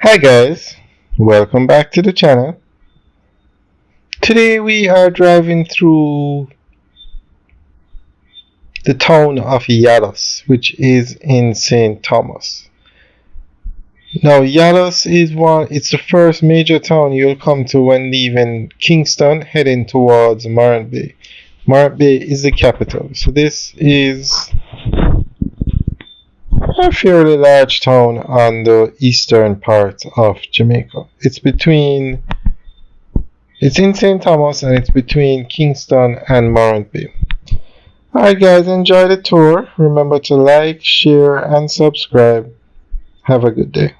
Hi guys, welcome back to the channel. Today we are driving through the town of Yallahs, which is in St. Thomas. Now Yallahs it's the first major town you'll come to when leaving Kingston heading towards Morant Bay. Morant Bay is the capital. So this is a fairly large town on the eastern part of Jamaica. It's in St. Thomas and it's between Kingston and Morant Bay. Alright guys, enjoy the tour. Remember to like, share and subscribe. Have a good day.